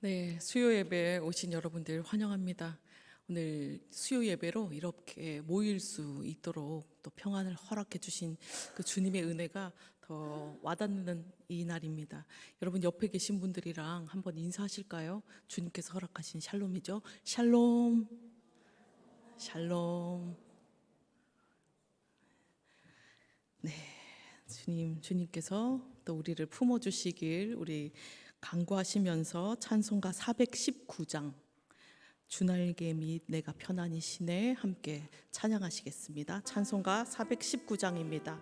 네, 수요 예배에 오신 여러분들 환영합니다. 오늘 수요 예배로 이렇게 모일 수 있도록 또 평안을 허락해 주신 그 주님의 은혜가 더 와닿는 이 날입니다. 여러분 옆에 계신 분들이랑 한번 인사하실까요? 주님께서 허락하신 샬롬이죠. 샬롬, 샬롬. 네, 주님께서 또 우리를 품어주시길 우리 간구하시면서 찬송가 419장 주날개 및 내가 편안히 쉬네 함께 찬양하시겠습니다. 찬송가 419장입니다.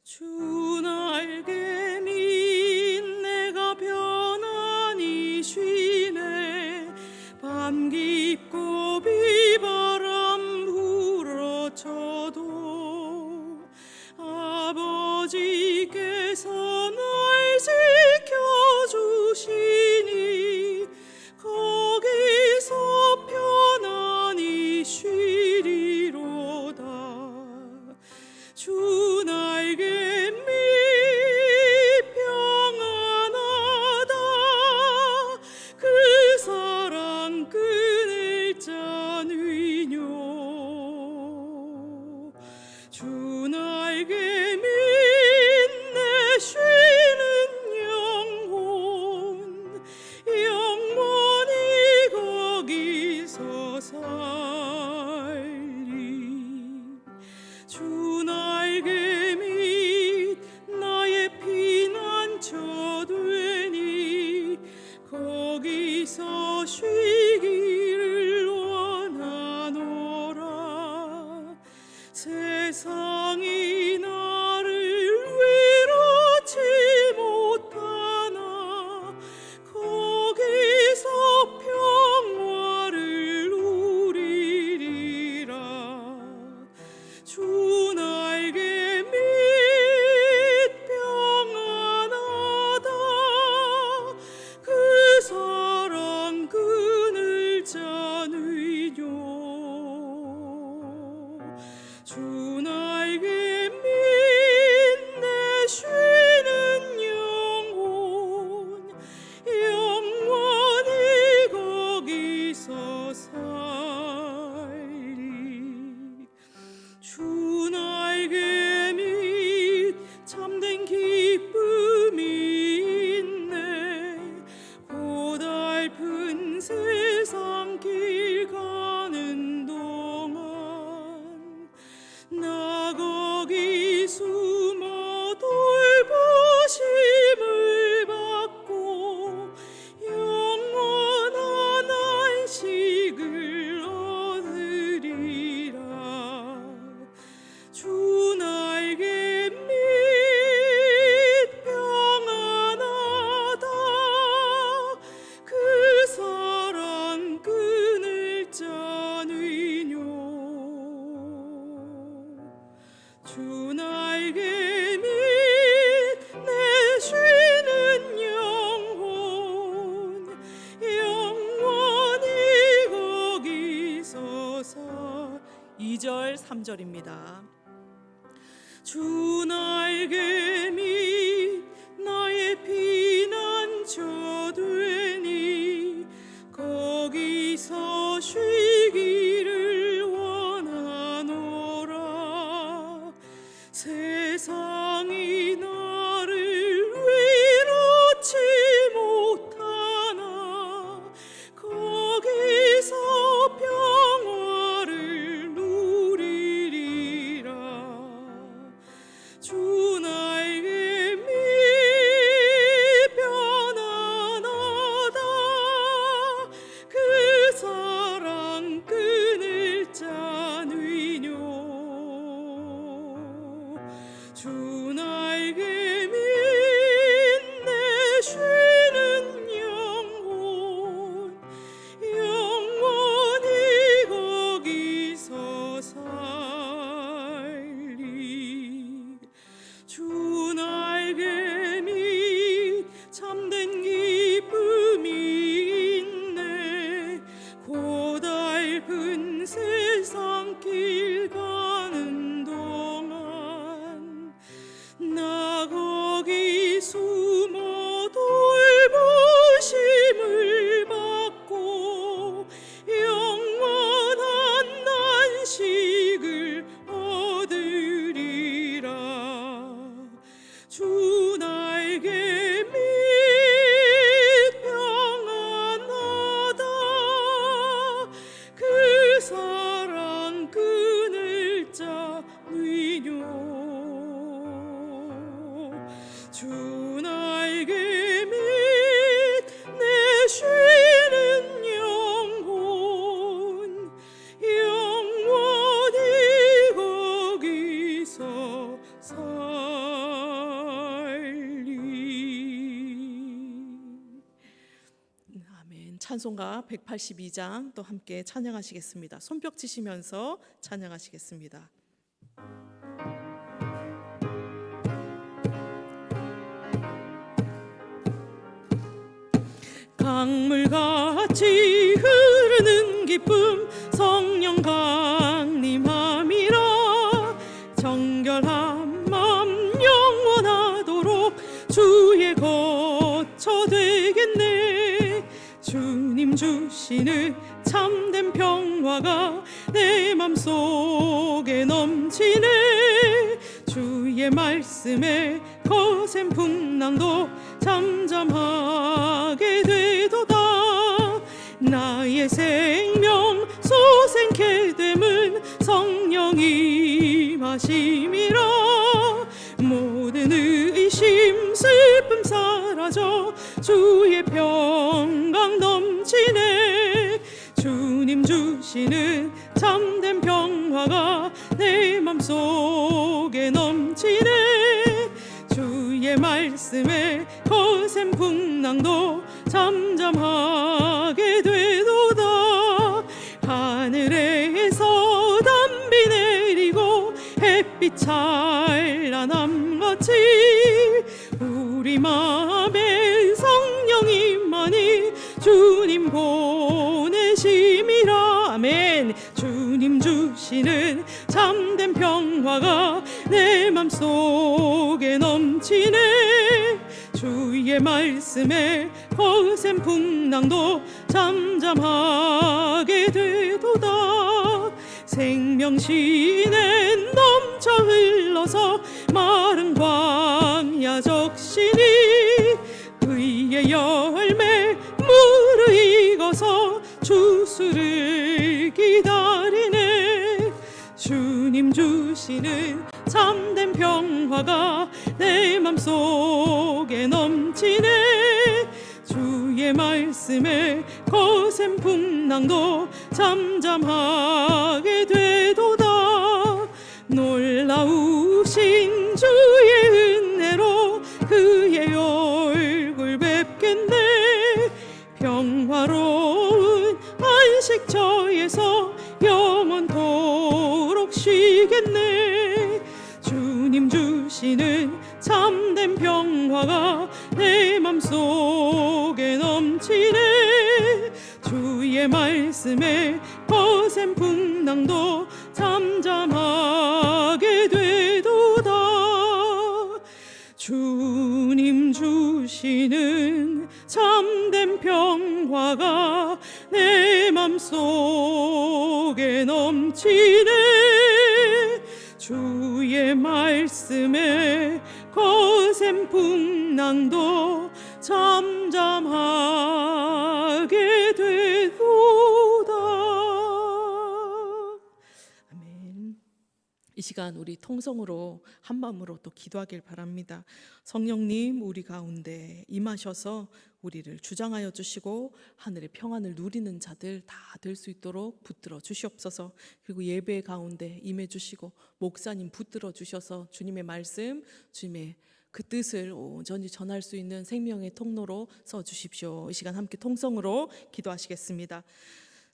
주날개 및 내가 편안히 쉬네 밤 깊고 비바람 불어쳐도 아버지께서 날 지켜주시니 거기서 편안히 쉬리로다. 주 날개 밑 평안하다. 그 사랑 끊을 자는요. 주 날개 밑 내 쉬는 영원히 거기서 살리. 주 날개 밑 나의 피난처 되니 거기서 쉬기를 원하노라. 세상이 나를 위로치 못하나 거기서 평화를 누리리라. 주 날개 밑 평안하다. 그 사랑 끊을 자는요. 주 날개 밑 내 쉬는 영원히 거기서 살리. 주 날개 밑 참된 기쁨이 있네. 고달픈 세상 길 가는 동안 나 거기 숨어 돌보심을 받고 영원한 안식을 얻으리라. 주 날개 밑 평안하다. 그 사랑 끊을 자는요. 주 날개 밑 내 쉬는 영원히 거기서 살. 2절 3절입니다. 주 날개 밑 나의 피난처 되니 거기서 쉬기를 원하노라. 세상이 나를 위로치 못하나 거기서 평화를 누리리라. 주 날개 찬송가 182장 또 함께 찬양하시겠습니다. 손뼉 치시면서 찬양하시겠습니다. 강물같이 흐르는 기쁨 성령 강림함이라. 정결한 맘 영원하도록 주의 거처 되겠네. 주님 주시는 참된 평화가 내 맘속에 넘치네. 주의 말씀에 거센 풍랑도 잠잠하게 되도다. 나의 생명 소생케 됨은 성령이 마심이라. 모든 의심 슬픔 사라져 주의 평강 넘치네. 주님 주시는 참된 평화가 내 맘속에 넘치네. 주의 말씀에 거센 풍랑도 잠잠하게 되도다. 하늘에서 담비 내리고 햇빛 찬란함같이 우리 맘에 성령이 많이 주님 보내심이라. 아멘. 주님 주시는 참된 평화가 내 맘속에 넘치네. 주의 말씀에 거센 풍랑도 잠잠하게 되도다. 생명신에 넘쳐 흘러서 마른 광야 적시니 의의 열매 무르익어서 주수를 기다리네. 주님 주시는 참된 평화가 내 맘속에 넘치네. 주의 말씀에 거센 풍랑도 잠잠하게 되도다. 놀라우신 주의 은혜로 그의 얼굴 뵙겠네. 평화로운 안식처에서 영원토록 쉬겠네. 주님 주시는 참된 평화가 내 맘속에 넘치네. 주의 말씀에 거센 풍랑도 잠잠하게 되도다. 주님 주시는 참된 평화가 내 맘속에 넘치네. 주의 말씀에 거센 풍랑도 잠잠하게 되도다. 아멘. 이 시간 우리 통성으로 한 마음으로 또 기도하길 바랍니다. 성령님 우리 가운데 임하셔서 우리를 주장하여 주시고 하늘의 평안을 누리는 자들 다 될 수 있도록 붙들어 주시옵소서. 그리고 예배 가운데 임해 주시고 목사님 붙들어 주셔서 주님의 말씀, 주님의 그 뜻을 온전히 전할 수 있는 생명의 통로로 써 주십시오. 이 시간 함께 통성으로 기도하시겠습니다.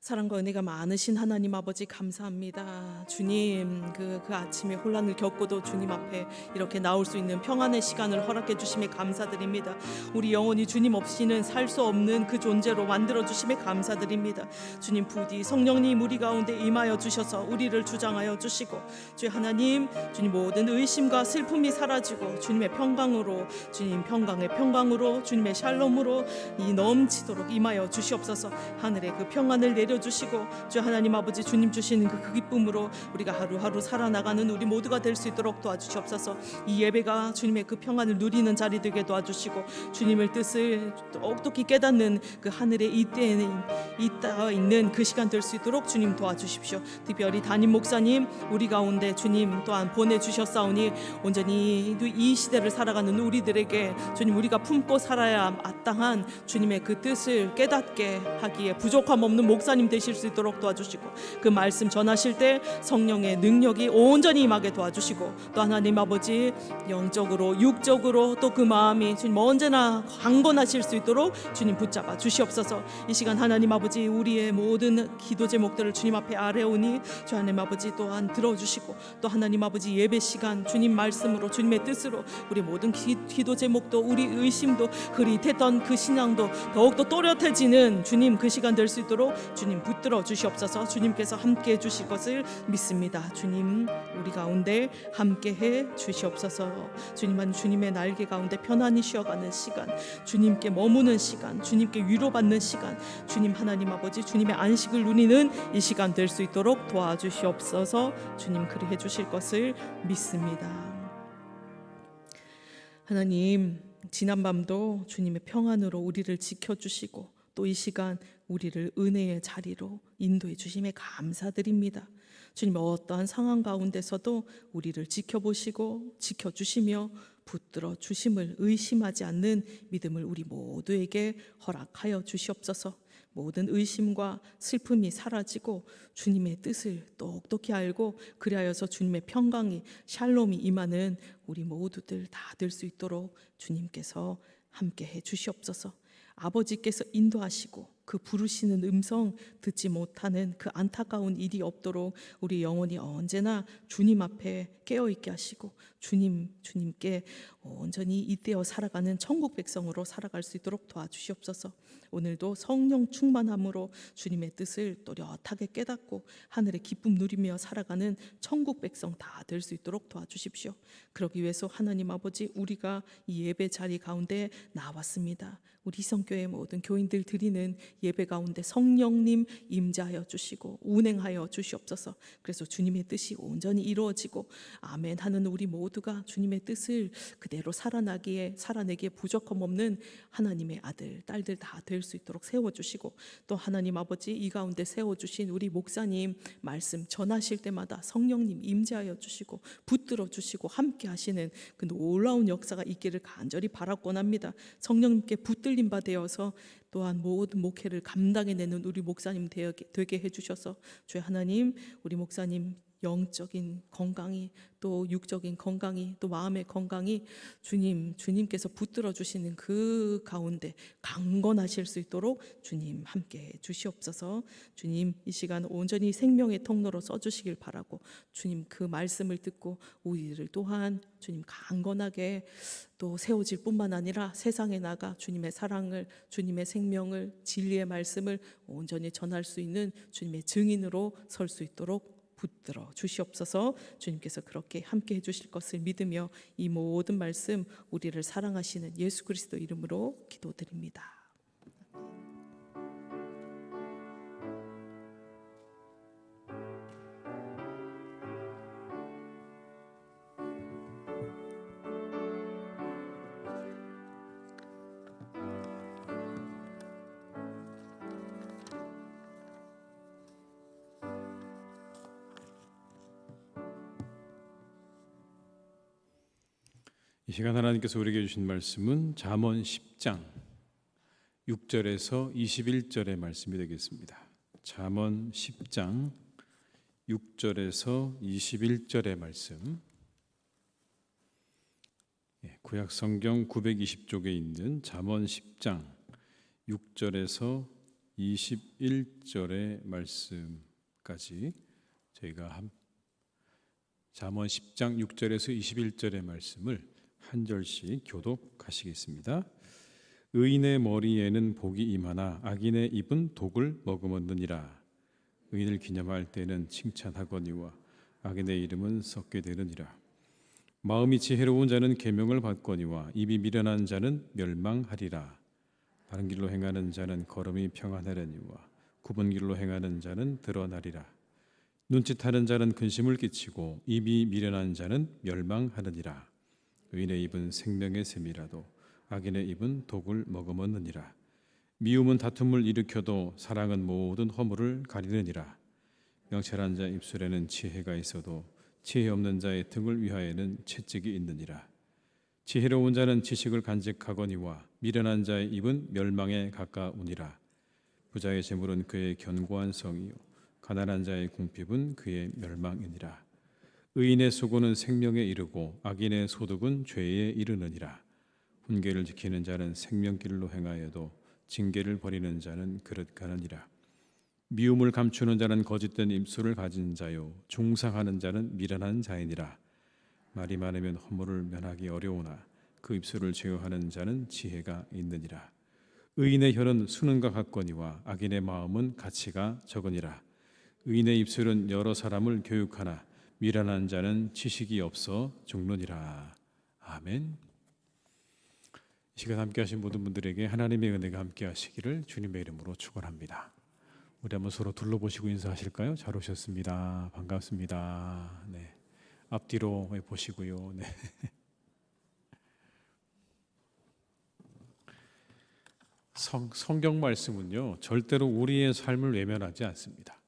사랑과 은혜가 많으신 하나님 아버지 감사합니다. 주님 그 아침에 혼란을 겪고도 주님 앞에 이렇게 나올 수 있는 평안의 시간을 허락해 주심에 감사드립니다. 우리 영혼이 주님 없이는 살 수 없는 그 존재로 만들어 주심에 감사드립니다. 주님 부디 성령님 우리 가운데 임하여 주셔서 우리를 주장하여 주시고 주의 하나님 주님 모든 의심과 슬픔이 사라지고 주님의 평강으로 주님 평강의 평강으로 주님의 샬롬으로 이 넘치도록 임하여 주시옵소서. 하늘의 그 평안을 내려주시고 주 하나님 아버지 주님 주시는 그 기쁨으로 우리가 하루하루 살아나가는 우리 모두가 될 수 있도록 도와주시옵소서. 이 예배가 주님의 그 평안을 누리는 자리 되게 도와주시고 주님의 뜻을 똑똑히 깨닫는 그 하늘의 이때에 있는 그 시간 될 수 있도록 주님 도와주십시오. 특별히 담임 목사님 우리 가운데 주님 또한 보내주셨사오니 온전히 이 시대를 살아가는 우리들에게 주님 우리가 품고 살아야 마땅한 주님의 그 뜻을 깨닫게 하기에 부족함 없는 목사님 목사님 되실 수 있도록 도와주시고, 그 말씀 전하실 때 성령의 능력이 온전히 임하게 도와주시고, 또 하나님 아버지 영적으로 육적으로 또 그 마음이 주님 언제나 강건하실 수 있도록 주님 붙잡아 주시옵소서. 이 시간 하나님 아버지 우리의 모든 기도 제목들을 주님 앞에 아뢰오니 주 하나님 아버지 또한 들어주시고, 또 하나님 아버지 예배 시간 주님 말씀으로 주님의 뜻으로 우리 모든 기도 제목도 우리 의심도 흐릿했던 그 신앙도 더욱더 또렷해지는 주님 그 시간 될 수 있도록 주님 붙들어 주시옵소서. 주님께서 함께 해 주실 것을 믿습니다. 주님 우리 가운데 함께 해 주시옵소서. 주님은 주님의 날개 가운데 편안히 쉬어가는 시간, 주님께 머무는 시간, 주님께 위로받는 시간, 주님 하나님 아버지 주님의 안식을 누리는 이 시간 될 수 있도록 도와주시옵소서. 주님 그리해 주실 것을 믿습니다. 하나님 지난밤도 주님의 평안으로 우리를 지켜주시고 또 이 시간 우리를 은혜의 자리로 인도해 주심에 감사드립니다. 주님 어떠한 상황 가운데서도 우리를 지켜보시고 지켜주시며 붙들어 주심을 의심하지 않는 믿음을 우리 모두에게 허락하여 주시옵소서. 모든 의심과 슬픔이 사라지고 주님의 뜻을 똑똑히 알고 그리하여서 주님의 평강이 샬롬이 임하는 우리 모두들 다 될 수 있도록 주님께서 함께 해 주시옵소서. 아버지께서 인도하시고 그 부르시는 음성 듣지 못하는 그 안타까운 일이 없도록 우리 영혼이 언제나 주님 앞에 깨어있게 하시고 주님께 온전히 잇대어 살아가는 천국 백성으로 살아갈 수 있도록 도와주시옵소서. 오늘도 성령 충만함으로 주님의 뜻을 또렷하게 깨닫고 하늘의 기쁨 누리며 살아가는 천국 백성 다 될 수 있도록 도와주십시오. 그러기 위해서 하나님 아버지 우리가 이 예배 자리 가운데 나왔습니다. 우리 희성교회 모든 교인들 드리는 예배 가운데 성령님 임재하여 주시고 운행하여 주시옵소서. 그래서 주님의 뜻이 온전히 이루어지고 아멘 하는 우리 모두가 주님의 뜻을 그대로 살아내기에 부족함 없는 하나님의 아들 딸들 다 될 수 있도록 세워주시고, 또 하나님 아버지 이 가운데 세워주신 우리 목사님 말씀 전하실 때마다 성령님 임재하여 주시고 붙들어 주시고 함께 하시는 그 놀라운 역사가 있기를 간절히 바라곤합니다. 성령님께 붙들림 바 되어서 또한 모든 목회를 감당해내는 우리 목사님 되게 해주셔서 주의 하나님 우리 목사님 영적인 건강이 또 육적인 건강이 또 마음의 건강이 주님께서 붙들어 주시는 그 가운데 강건하실 수 있도록 주님 함께 주시옵소서. 주님 이 시간 온전히 생명의 통로로 써주시길 바라고 주님 그 말씀을 듣고 우리를 또한 주님 강건하게 또 세워질 뿐만 아니라 세상에 나가 주님의 사랑을 주님의 생명을 진리의 말씀을 온전히 전할 수 있는 주님의 증인으로 설 수 있도록 붙들어 주시옵소서. 주님께서 그렇게 함께 해주실 것을 믿으며 이 모든 말씀 우리를 사랑하시는 예수 그리스도 이름으로 기도드립니다. 이 시간 하나님께서 우리에게 주신 말씀은 잠언 10장 6절에서 21절의 말씀이 되겠습니다. 잠언 10장 6절에서 21절의 말씀, 구약 성경 920쪽에 있는 잠언 10장 6절에서 21절의 말씀까지 저희가 잠언 10장 6절에서 21절의 말씀을 한 절씩 교독하시겠습니다. 의인의 머리에는 복이 임하나 악인의 입은 독을 머금었느니라. 의인을 기념할 때는 칭찬하거니와 악인의 이름은 썩게 되느니라. 마음이 지혜로운 자는 계명을 받거니와 입이 미련한 자는 멸망하리라. 바른 길로 행하는 자는 걸음이 평안하려니와 굽은 길로 행하는 자는 드러나리라. 눈짓하는 자는 근심을 끼치고 입이 미련한 자는 멸망하느니라. 의인의 입은 생명의 샘이라도 악인의 입은 독을 머금었느니라. 미움은 다툼을 일으켜도 사랑은 모든 허물을 가리느니라. 명철한 자 입술에는 지혜가 있어도 지혜 없는 자의 등을 위하여는 채찍이 있느니라. 지혜로운 자는 지식을 간직하거니와 미련한 자의 입은 멸망에 가까우니라. 부자의 재물은 그의 견고한 성이요 가난한 자의 궁핍은 그의 멸망이니라. 의인의 수고는 생명에 이르고 악인의 소득은 죄에 이르느니라. 훈계를 지키는 자는 생명길로 행하여도 징계를 버리는 자는 그릇 가느니라. 미움을 감추는 자는 거짓된 입술을 가진 자요 중상하는 자는 미련한 자이니라. 말이 많으면 허물을 면하기 어려우나 그 입술을 제어하는 자는 지혜가 있느니라. 의인의 혀는 수능과 같거니와 악인의 마음은 가치가 적으니라. 의인의 입술은 여러 사람을 교육하나 미련한 자는 지식이 없어 죽느니라. 아멘. 이 시간 함께 하신 모든 분들에게 하나님의 은혜가 함께 하시기를 주님의 이름으로 축원합니다. 우리 한번 서로 둘러보시고 인사하실까요? 잘 오셨습니다. 반갑습니다. 네. 앞뒤로 보시고요. 네. 성경 말씀은요, 절대로 우리의 삶을 외면하지 않습니다.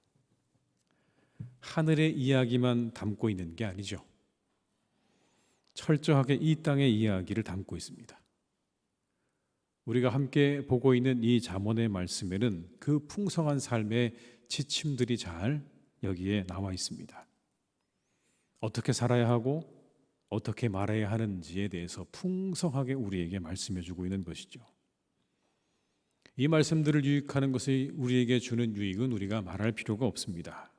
하늘의 이야기만 담고 있는 게 아니죠. 철저하게 이 땅의 이야기를 담고 있습니다. 우리가 함께 보고 있는 이 잠언의 말씀에는 그 풍성한 삶의 지침들이 잘 여기에 나와 있습니다. 어떻게 살아야 하고 어떻게 말해야 하는지에 대해서 풍성하게 우리에게 말씀해 주고 있는 것이죠. 이 말씀들을 유익하는 것이 우리에게 주는 유익은 우리가 말할 필요가 없습니다.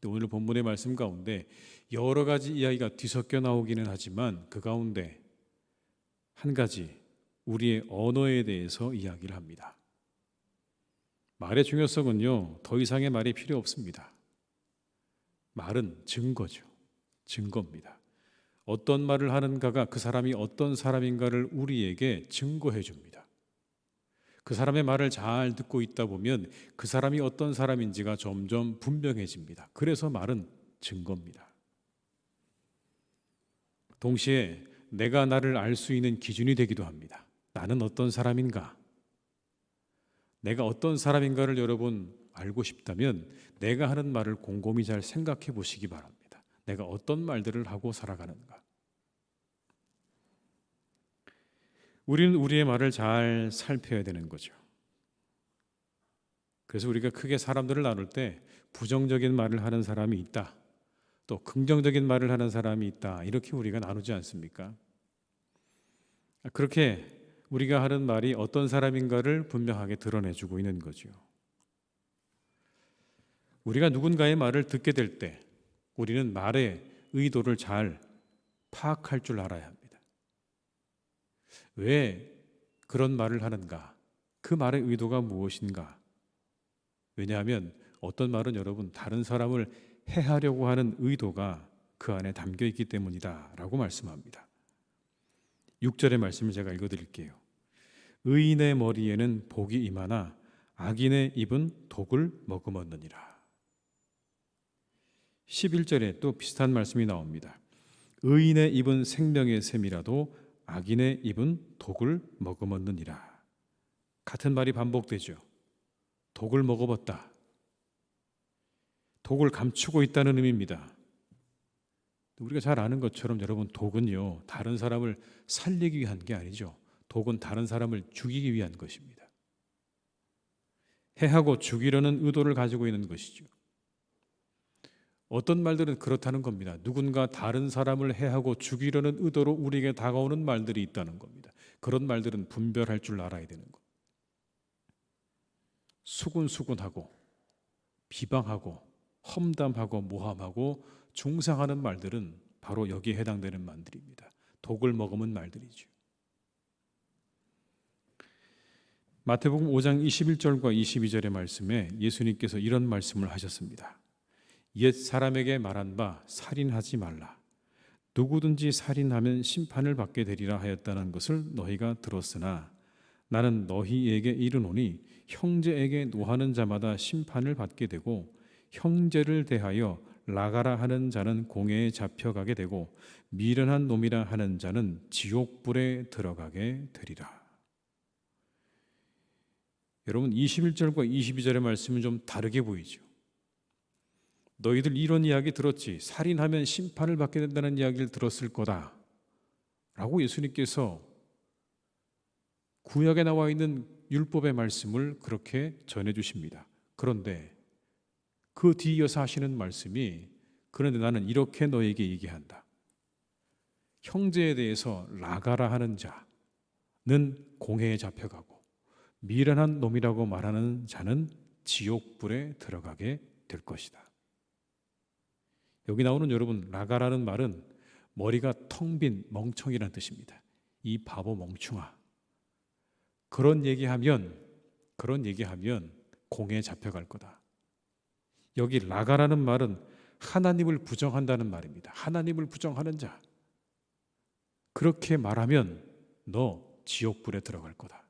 오늘 본문의 말씀 가운데 여러 가지 이야기가 뒤섞여 나오기는 하지만 그 가운데 한 가지 우리의 언어에 대해서 이야기를 합니다. 말의 중요성은요, 더 이상의 말이 필요 없습니다. 말은 증거죠. 증거입니다. 어떤 말을 하는가가 그 사람이 어떤 사람인가를 우리에게 증거해 줍니다. 그 사람의 말을 잘 듣고 있다 보면 그 사람이 어떤 사람인지가 점점 분명해집니다. 그래서 말은 증거입니다. 동시에 내가 나를 알 수 있는 기준이 되기도 합니다. 나는 어떤 사람인가? 내가 어떤 사람인가를 여러분 알고 싶다면 내가 하는 말을 곰곰이 잘 생각해 보시기 바랍니다. 내가 어떤 말들을 하고 살아가는가? 우리는 우리의 말을 잘 살펴야 되는 거죠. 그래서 우리가 크게 사람들을 나눌 때 부정적인 말을 하는 사람이 있다, 또 긍정적인 말을 하는 사람이 있다, 이렇게 우리가 나누지 않습니까? 그렇게 우리가 하는 말이 어떤 사람인가를 분명하게 드러내주고 있는 거죠. 우리가 누군가의 말을 듣게 될 때 우리는 말의 의도를 잘 파악할 줄 알아야 합니다. 왜 그런 말을 하는가? 그 말의 의도가 무엇인가? 왜냐하면 어떤 말은 여러분 다른 사람을 해하려고 하는 의도가 그 안에 담겨 있기 때문이다 라고 말씀합니다. 6절의 말씀을 제가 읽어드릴게요. 의인의 머리에는 복이 임하나 악인의 입은 독을 머금었느니라. 11절에 또 비슷한 말씀이 나옵니다. 의인의 입은 생명의 샘이라도 악인의 입은 독을 머금었느니라. 같은 말이 반복되죠. 독을 먹어봤다. 독을 감추고 있다는 의미입니다. 우리가 잘 아는 것처럼 여러분, 독은요, 다른 사람을 살리기 위한 게 아니죠. 독은 다른 사람을 죽이기 위한 것입니다. 해하고 죽이려는 의도를 가지고 있는 것이죠. 어떤 말들은 그렇다는 겁니다. 누군가 다른 사람을 해하고 죽이려는 의도로 우리에게 다가오는 말들이 있다는 겁니다. 그런 말들은 분별할 줄 알아야 되는 것. 수군수군하고 비방하고 험담하고 모함하고 중상하는 말들은 바로 여기에 해당되는 말들입니다. 독을 머금은 말들이죠. 마태복음 5장 21절과 22절의 말씀에 예수님께서 이런 말씀을 하셨습니다. 옛 사람에게 말한 바 살인하지 말라. 누구든지 살인하면 심판을 받게 되리라 하였다는 것을 너희가 들었으나 나는 너희에게 이르노니 형제에게 노하는 자마다 심판을 받게 되고 형제를 대하여 나가라 하는 자는 공회에 잡혀가게 되고 미련한 놈이라 하는 자는 지옥불에 들어가게 되리라. 여러분, 21절과 22절의 말씀은 좀 다르게 보이죠. 너희들 이런 이야기 들었지, 살인하면 심판을 받게 된다는 이야기를 들었을 거다 라고 예수님께서 구약에 나와 있는 율법의 말씀을 그렇게 전해 주십니다. 그런데 그 뒤이어서 하시는 말씀이 그런데 나는 이렇게 너에게 얘기한다. 형제에 대해서 라가라 하는 자는 공회에 잡혀가고 미련한 놈이라고 말하는 자는 지옥불에 들어가게 될 것이다. 여기 나오는 여러분 라가라는 말은 머리가 텅 빈 멍청이라는 뜻입니다. 이 바보 멍충아. 그런 얘기하면 공회에 잡혀갈 거다. 여기 라가라는 말은 하나님을 부정한다는 말입니다. 하나님을 부정하는 자. 그렇게 말하면 너 지옥불에 들어갈 거다.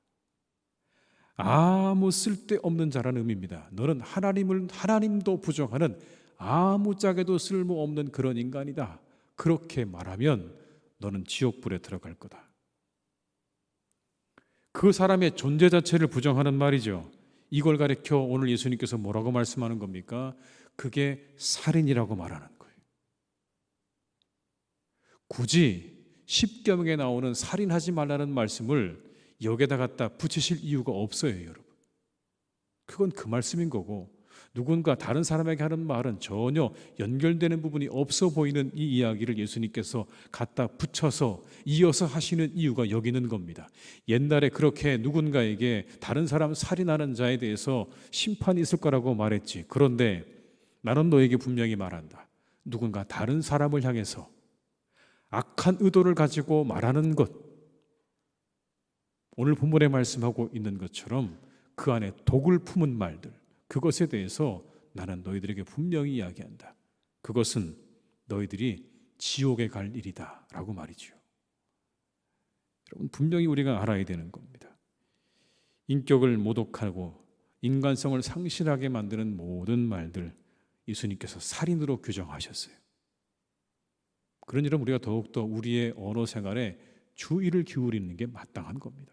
아무 쓸데없는 자라는 의미입니다. 너는 하나님도 부정하는 아무짝에도 쓸모없는 그런 인간이다. 그렇게 말하면 너는 지옥불에 들어갈 거다. 그 사람의 존재 자체를 부정하는 말이죠. 이걸 가리켜 오늘 예수님께서 뭐라고 말씀하는 겁니까? 그게 살인이라고 말하는 거예요. 굳이 십계명에 나오는 살인하지 말라는 말씀을 여기에다 갖다 붙이실 이유가 없어요, 여러분. 그건 그 말씀인 거고 누군가 다른 사람에게 하는 말은 전혀 연결되는 부분이 없어 보이는 이 이야기를 예수님께서 갖다 붙여서 이어서 하시는 이유가 여기 있는 겁니다. 옛날에 그렇게 누군가에게 다른 사람 살인하는 자에 대해서 심판이 있을 거라고 말했지. 그런데 나는 너에게 분명히 말한다. 누군가 다른 사람을 향해서 악한 의도를 가지고 말하는 것, 오늘 본문에 말씀하고 있는 것처럼 그 안에 독을 품은 말들, 그것에 대해서 나는 너희들에게 분명히 이야기한다. 그것은 너희들이 지옥에 갈 일이다 라고 말이죠. 여러분 분명히 우리가 알아야 되는 겁니다. 인격을 모독하고 인간성을 상실하게 만드는 모든 말들 예수님께서 살인으로 규정하셨어요. 그러니까 우리가 더욱더 우리의 언어 생활에 주의를 기울이는 게 마땅한 겁니다.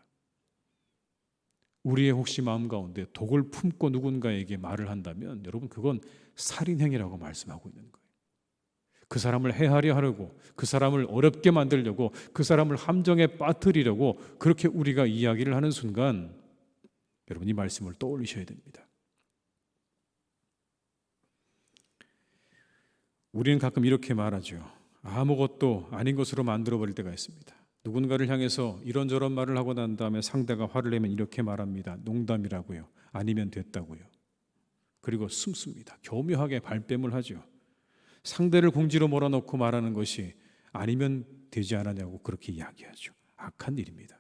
우리의 혹시 마음 가운데 독을 품고 누군가에게 말을 한다면 여러분 그건 살인행위라고 말씀하고 있는 거예요. 그 사람을 해하려 하려고, 그 사람을 어렵게 만들려고, 그 사람을 함정에 빠뜨리려고 그렇게 우리가 이야기를 하는 순간 여러분 이 말씀을 떠올리셔야 됩니다. 우리는 가끔 이렇게 말하죠. 아무것도 아닌 것으로 만들어버릴 때가 있습니다. 누군가를 향해서 이런저런 말을 하고 난 다음에 상대가 화를 내면 이렇게 말합니다. 농담이라고요. 아니면 됐다고요. 그리고 숨습니다. 교묘하게 발뺌을 하죠. 상대를 공지로 몰아넣고 말하는 것이 아니면 되지 않았냐고 그렇게 이야기하죠. 악한 일입니다.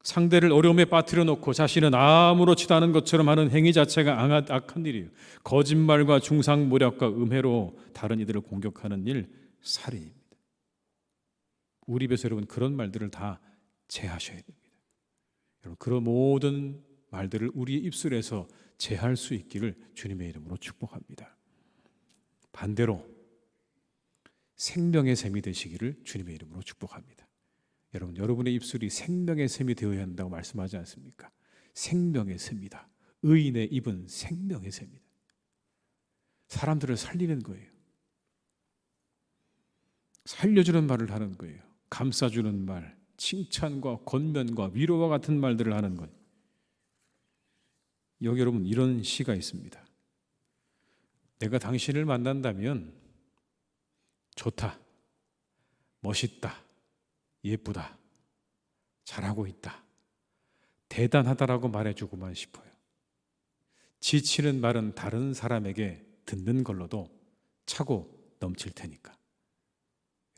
상대를 어려움에 빠뜨려 놓고 자신은 아무렇지도 않은 것처럼 하는 행위 자체가 악한 일이에요. 거짓말과 중상모략과 음해로 다른 이들을 공격하는 일, 살인입니다. 우리 입에서 여러분 그런 말들을 다 제하셔야 됩니다. 여러분 그런 모든 말들을 우리의 입술에서 제할 수 있기를 주님의 이름으로 축복합니다. 반대로 생명의 샘이 되시기를 주님의 이름으로 축복합니다. 여러분의 입술이 생명의 샘이 되어야 한다고 말씀하지 않습니까? 생명의 샘이다. 의인의 입은 생명의 샘이다. 사람들을 살리는 거예요. 살려주는 말을 하는 거예요. 감싸주는 말, 칭찬과 권면과 위로와 같은 말들을 하는 것. 여기 여러분 이런 시가 있습니다. 내가 당신을 만난다면 좋다, 멋있다, 예쁘다, 잘하고 있다, 대단하다라고 말해주고만 싶어요. 지치는 말은 다른 사람에게 듣는 걸로도 차고 넘칠 테니까.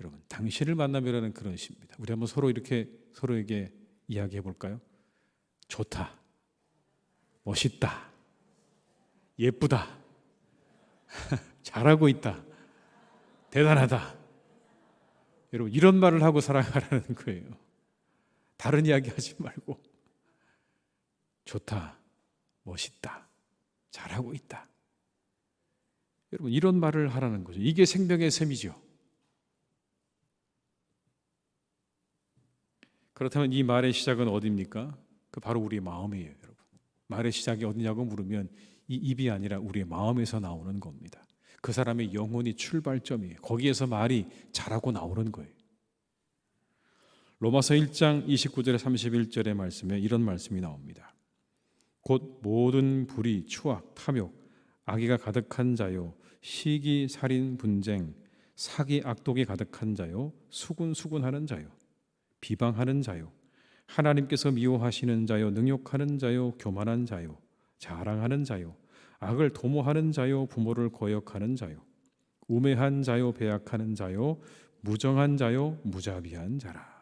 여러분 당신을 만나면라는 그런 시입니다. 우리 한번 서로 이렇게 서로에게 이야기해 볼까요? 좋다, 멋있다, 예쁘다, 잘하고 있다, 대단하다. 여러분 이런 말을 하고 살아가라는 거예요. 다른 이야기 하지 말고 좋다, 멋있다, 잘하고 있다. 여러분 이런 말을 하라는 거죠. 이게 생명의 샘이죠. 그렇다면 이 말의 시작은 어디입니까? 그 바로 우리의 마음이에요, 여러분. 말의 시작이 어디냐고 물으면 이 입이 아니라 우리의 마음에서 나오는 겁니다. 그 사람의 영혼이 출발점이에요. 거기에서 말이 자라고 나오는 거예요. 로마서 1장 29절에 31절의 말씀에 이런 말씀이 나옵니다. 곧 모든 불의, 추악, 탐욕, 악의가 가득한 자요, 시기, 살인, 분쟁, 사기, 악독이 가득한 자요, 수군수군하는 자요, 비방하는 자요, 하나님께서 미워하시는 자요, 능욕하는 자요, 교만한 자요, 자랑하는 자요, 악을 도모하는 자요, 부모를 거역하는 자요, 우매한 자요, 배약하는 자요, 무정한 자요, 무자비한 자라.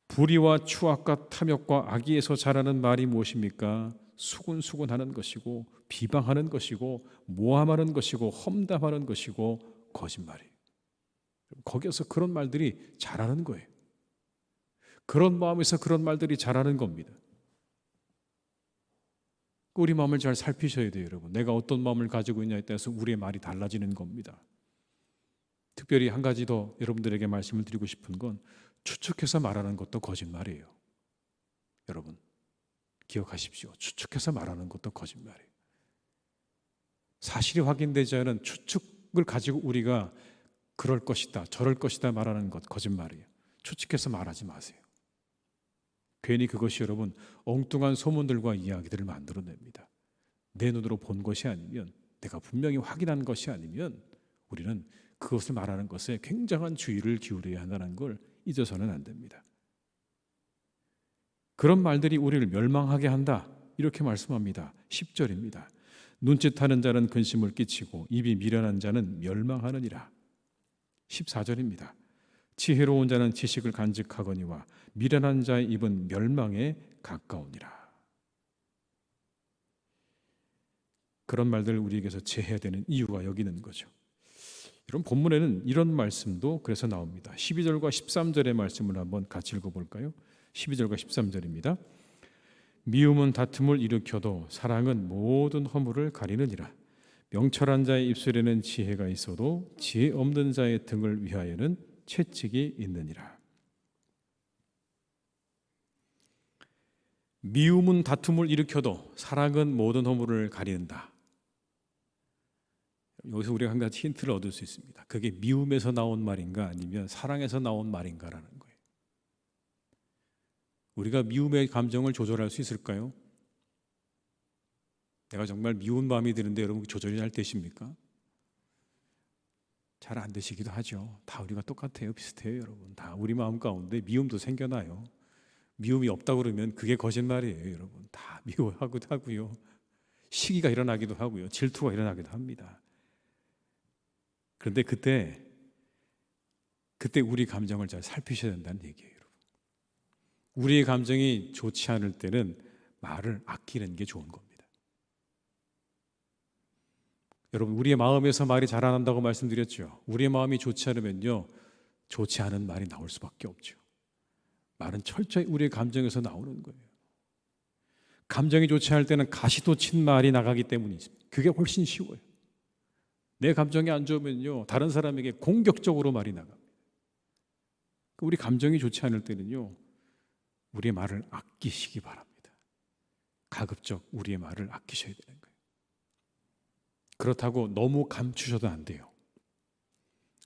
불의와 추악과 탐욕과 악의에서 자라는 말이 무엇입니까? 수군수군하는 것이고 비방하는 것이고 모함하는 것이고 험담하는 것이고 거짓말이에요. 거기에서 그런 말들이 자라는 거예요. 그런 마음에서 그런 말들이 자라는 겁니다. 우리 마음을 잘 살피셔야 돼요, 여러분. 내가 어떤 마음을 가지고 있냐에 따라서 우리의 말이 달라지는 겁니다. 특별히 한 가지 더 여러분들에게 말씀을 드리고 싶은 건 추측해서 말하는 것도 거짓말이에요. 여러분 기억하십시오. 추측해서 말하는 것도 거짓말이에요. 사실이 확인되지 않은 추측을 가지고 우리가 그럴 것이다, 저럴 것이다 말하는 것 거짓말이에요. 추측해서 말하지 마세요. 괜히 그것이 여러분 엉뚱한 소문들과 이야기들을 만들어냅니다. 내 눈으로 본 것이 아니면, 내가 분명히 확인한 것이 아니면 우리는 그것을 말하는 것에 굉장한 주의를 기울여야 한다는 걸 잊어서는 안 됩니다. 그런 말들이 우리를 멸망하게 한다, 이렇게 말씀합니다. 10절입니다. 눈짓하는 자는 근심을 끼치고 입이 미련한 자는 멸망하느니라. 14절입니다. 지혜로운 자는 지식을 간직하거니와 미련한 자의 입은 멸망에 가까우니라. 그런 말들을 우리에게서 제해야 되는 이유가 여기 있는 거죠. 이런 본문에는 이런 말씀도 그래서 나옵니다. 12절과 13절의 말씀을 한번 같이 읽어볼까요? 12절과 13절입니다. 미움은 다툼을 일으켜도 사랑은 모든 허물을 가리느니라. 명철한 자의 입술에는 지혜가 있어도 지혜 없는 자의 등을 위하여는 채찍이 있느니라. 미움은 다툼을 일으켜도 사랑은 모든 허물을 가리는다. 여기서 우리가 한 가지 힌트를 얻을 수 있습니다. 그게 미움에서 나온 말인가 아니면 사랑에서 나온 말인가라는 거예요. 우리가 미움의 감정을 조절할 수 있을까요? 내가 정말 미운 마음이 드는데 여러분 조절이 잘 되십니까? 잘 안 되시기도 하죠. 다 우리가 똑같아요. 비슷해요, 여러분. 다 우리 마음 가운데 미움도 생겨나요. 미움이 없다고 그러면 그게 거짓말이에요, 여러분. 다 미워하기도 하고요. 시기가 일어나기도 하고요. 질투가 일어나기도 합니다. 그런데 그때 우리 감정을 잘 살피셔야 된다는 얘기예요, 여러분. 우리의 감정이 좋지 않을 때는 말을 아끼는 게 좋은 겁니다. 여러분, 우리의 마음에서 말이 자라난다고 말씀드렸죠. 우리의 마음이 좋지 않으면요, 좋지 않은 말이 나올 수밖에 없죠. 말은 철저히 우리의 감정에서 나오는 거예요. 감정이 좋지 않을 때는 가시도 친 말이 나가기 때문이죠. 그게 훨씬 쉬워요. 내 감정이 안 좋으면요, 다른 사람에게 공격적으로 말이 나갑니다. 우리 감정이 좋지 않을 때는요, 우리의 말을 아끼시기 바랍니다. 가급적 우리의 말을 아끼셔야 되는 거예요. 그렇다고 너무 감추셔도 안 돼요.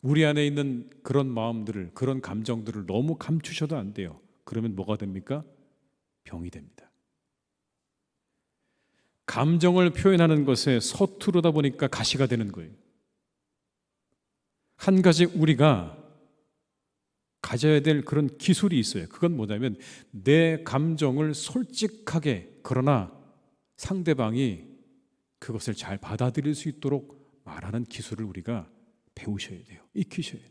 우리 안에 있는 그런 마음들을, 그런 감정들을 너무 감추셔도 안 돼요. 그러면 뭐가 됩니까? 병이 됩니다. 감정을 표현하는 것에 서투르다 보니까 가시가 되는 거예요. 한 가지 우리가 가져야 될 그런 기술이 있어요. 그건 뭐냐면 내 감정을 솔직하게, 그러나 상대방이 그것을 잘 받아들일 수 있도록 말하는 기술을 우리가 배우셔야 돼요. 익히셔야 돼요.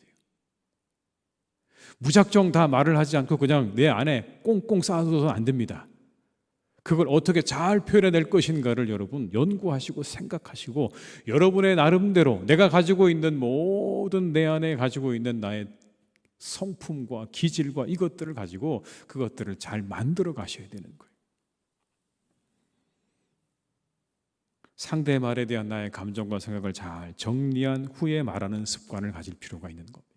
무작정 다 말을 하지 않고 그냥 내 안에 꽁꽁 쌓아둬서 안 됩니다. 그걸 어떻게 잘 표현해낼 것인가를 여러분 연구하시고 생각하시고 여러분의 나름대로 내가 가지고 있는 모든 내 안에 가지고 있는 나의 성품과 기질과 이것들을 가지고 그것들을 잘 만들어 가셔야 되는 거예요. 상대의 말에 대한 나의 감정과 생각을 잘 정리한 후에 말하는 습관을 가질 필요가 있는 겁니다.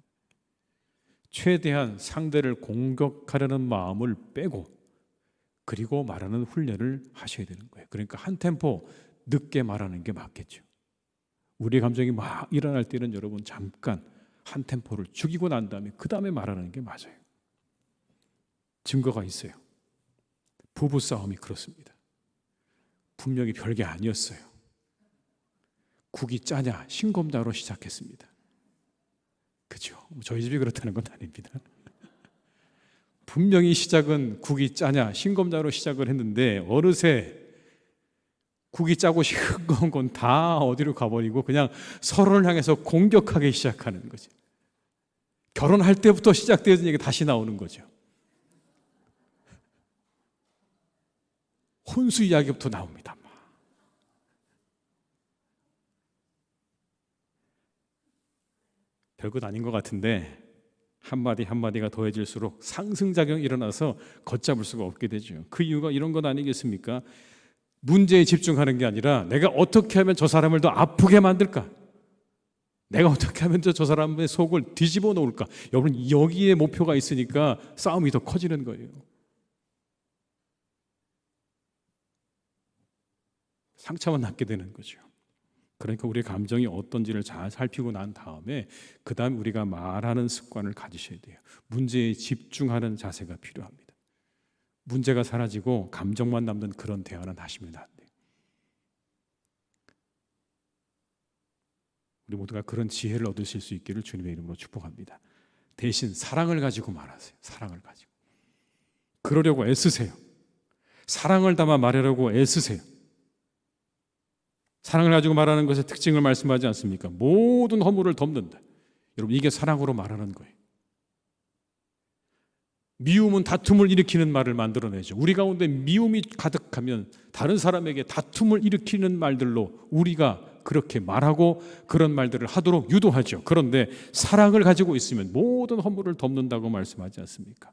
최대한 상대를 공격하려는 마음을 빼고 그리고 말하는 훈련을 하셔야 되는 거예요. 그러니까 한 템포 늦게 말하는 게 맞겠죠. 우리의 감정이 막 일어날 때는 여러분 잠깐 한 템포를 죽이고 난 다음에 그 다음에 말하는 게 맞아요. 증거가 있어요. 부부 싸움이 그렇습니다. 분명히 별게 아니었어요. 국이 짜냐 신검다로 시작했습니다. 그죠? 저희 집이 그렇다는 건 아닙니다. 분명히 시작은 국이 짜냐 신검다로 시작을 했는데 어느새 국이 짜고 싱거운 건 다 어디로 가버리고 그냥 서로를 향해서 공격하기 시작하는 거죠. 결혼할 때부터 시작되어진 얘기가 다시 나오는 거죠. 혼수 이야기부터 나옵니다. 별것 아닌 것 같은데 한마디 한마디가 더해질수록 상승작용이 일어나서 걷잡을 수가 없게 되죠. 그 이유가 이런 것 아니겠습니까? 문제에 집중하는 게 아니라 내가 어떻게 하면 저 사람을 더 아프게 만들까? 내가 어떻게 하면 저 사람의 속을 뒤집어 놓을까? 여러분 여기에 목표가 있으니까 싸움이 더 커지는 거예요. 상처만 낳게 되는 거죠. 그러니까 우리의 감정이 어떤지를 잘 살피고 난 다음에 그 다음 우리가 말하는 습관을 가지셔야 돼요. 문제에 집중하는 자세가 필요합니다. 문제가 사라지고 감정만 남는 그런 대화는 하시면 안 돼요. 우리 모두가 그런 지혜를 얻으실 수 있기를 주님의 이름으로 축복합니다. 대신 사랑을 가지고 말하세요. 사랑을 가지고. 그러려고 애쓰세요. 사랑을 담아 말하려고 애쓰세요. 사랑을 가지고 말하는 것의 특징을 말씀하지 않습니까? 모든 허물을 덮는다. 여러분 이게 사랑으로 말하는 거예요. 미움은 다툼을 일으키는 말을 만들어내죠. 우리 가운데 미움이 가득하면 다른 사람에게 다툼을 일으키는 말들로 우리가 그렇게 말하고 그런 말들을 하도록 유도하죠. 그런데 사랑을 가지고 있으면 모든 허물을 덮는다고 말씀하지 않습니까?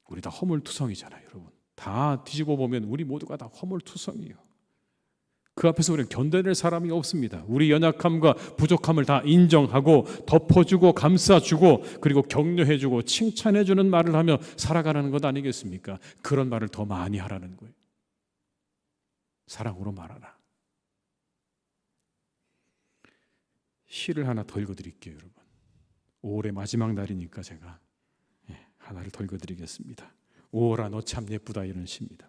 우리 다 허물투성이잖아요, 여러분. 다 뒤집어 보면 우리 모두가 다 허물투성이에요. 그 앞에서 우리는 견뎌낼 사람이 없습니다. 우리 연약함과 부족함을 다 인정하고 덮어주고 감싸주고 그리고 격려해주고 칭찬해주는 말을 하며 살아가는 것 아니겠습니까? 그런 말을 더 많이 하라는 거예요. 사랑으로 말하라. 시를 하나 더 읽어드릴게요, 여러분. 5월의 마지막 날이니까 제가 하나를 더 읽어드리겠습니다. 5월아 너 참 예쁘다 이런 시입니다.